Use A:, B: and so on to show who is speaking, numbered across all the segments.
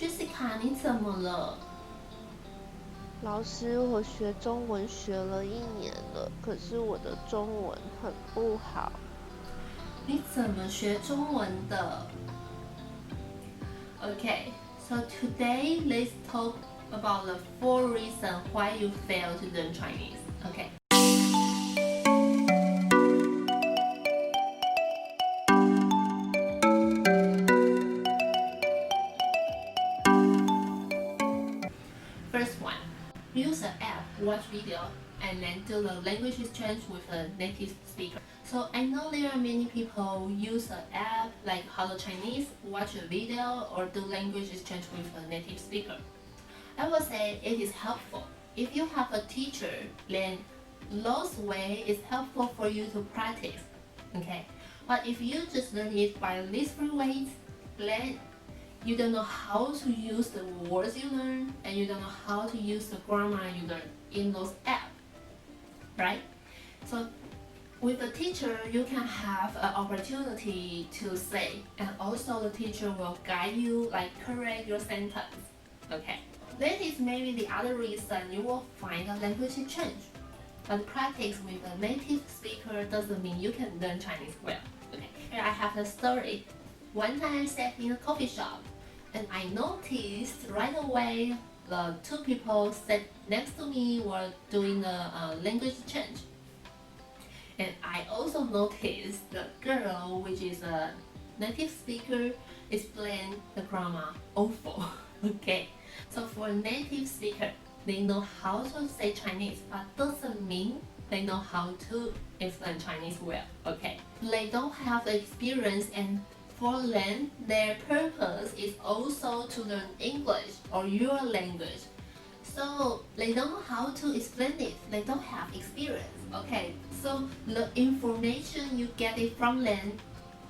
A: Jessica，你怎么了？
B: 老师，我学中文学了1年了，可是我的中文很不好。
A: 你怎么学中文的？Okay, so today let's talk about the 4 reasons why you fail to learn Chinese. Okay. First one, use an app, watch video, and then do the language exchange with a native speaker. So I know there are many people use an app like Hello Chinese, watch a video, or do language exchange with a native speaker. I would say it is helpful. If you have a teacher, then those way is helpful for you to practice. Okay, but if you just learn it by these 3 ways, then you don't know how to use the words you learn, and you don't know how to use the grammar you learn in those apps, right? So with a teacher, you can have an opportunity to say, and also the teacher will guide you, like correct your sentence. Okay, that is maybe the other reason you will find a language exchange. But practice with a native speaker doesn't mean you can learn Chinese well. Okay, here I have a story. One time I sat in a coffee shop, and I noticed right away the 2 people sat next to me were doing a language exchange. And I also noticed the girl, which is a native speaker, explained the grammar awful. Okay, so for a native speaker, they know how to say Chinese, but doesn't mean they know how to explain Chinese well. Okay, they don't have the experience, and for them, their purpose is also to learn English or your language. So they don't know how to explain it. They don't have experience. Okay, so the information you get it from them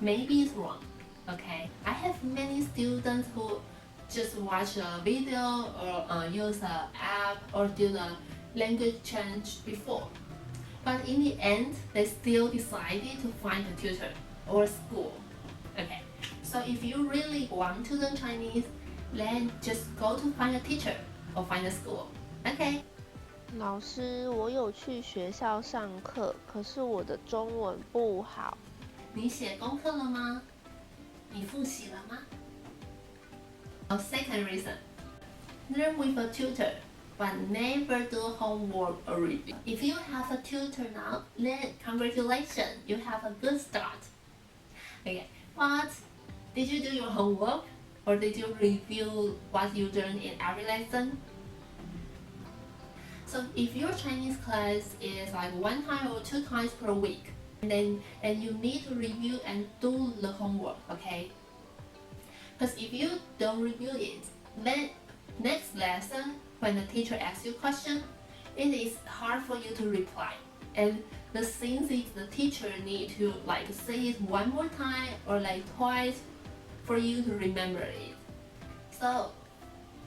A: maybe is wrong. Okay, I have many students who just watch a video or use an app or do the language change before, but in the end they still decided to find a tutor or school. Okay, so if you really want to learn Chinese, then just go to find a teacher or find a school. Okay.
B: 老师，我有去学校上课，可是我的中文不好。
A: 你写功课了吗？你复习了吗？Second reason, learn with a tutor, but never do homework or review. If you have a tutor now, then congratulations, you have a good start. Okay, but did you do your homework, or did you review what you learned in every lesson? So if your Chinese class is like 1 time or 2 times per week, and you need to review and do the homework, okay? Because if you don't review it, then next lesson, when the teacher asks you a question, it is hard for you to reply. And the thing is, the teacher need to like say it 1 more time or like twice for you to remember it. So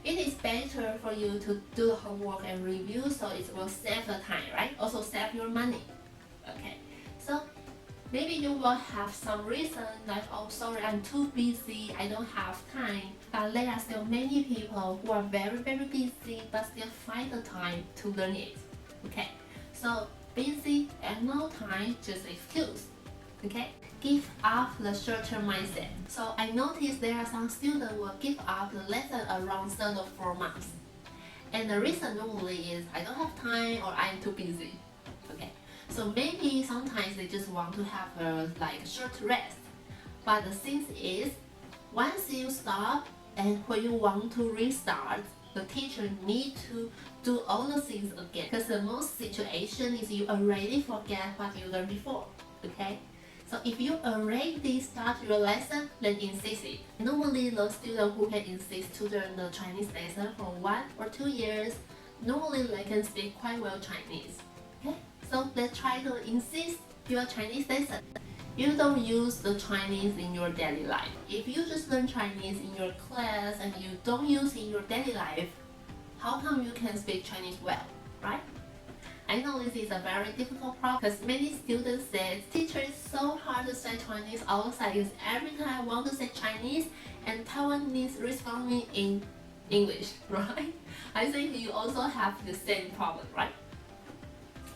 A: it is better for you to do the homework and review, so it will save the time, right? Also save your money. Okay, so maybe you will have some reason like, oh sorry, I'm too busy, I don't have time. But there are still many people who are very busy but still find the time to learn it. Okay, so busy and no time, just excuse. Okay, give up the short-term mindset. So I noticed there are some students who will give up the lesson around 3 or 4 months. And the reason normally is I don't have time or I'm too busy. Okay, so maybe sometimes they just want to have a like short rest. But the thing is, once you stop and when you want to restart, the teacher need to do all the things again. Because the most situation is you already forget what you learned before. Okay, so if you already start your lesson, then insist it. Normally, those students who can insist to learn the Chinese lesson for 1 or 2 years, normally they can speak quite well Chinese. Okay, so let's try to insist your Chinese lesson. You don't use the Chinese in your daily life. If you just learn Chinese in your class and you don't use it in your daily life, how come you can speak Chinese well, right? I know this is a very difficult problem because many students say, teacher, it's so hard to say Chinese outside because every time I want to say Chinese and Taiwanese respond me in English, right? I think you also have the same problem, right?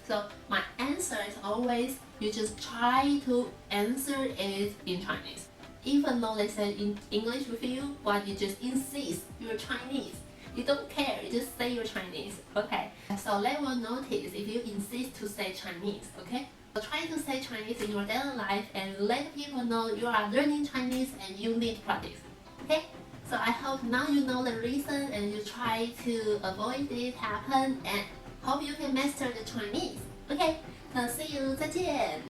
A: So my answer is always you just try to answer it in Chinese. Even though they say in English with you, but you just insist you're Chinese. You don't care, you just say you're Chinese, okay? So they will notice if you insist to say Chinese, okay? So try to say Chinese in your daily life and let people know you are learning Chinese and you need practice, okay? So I hope now you know the reason and you try to avoid it happen and hope you can master the Chinese, okay? So see you, 再见。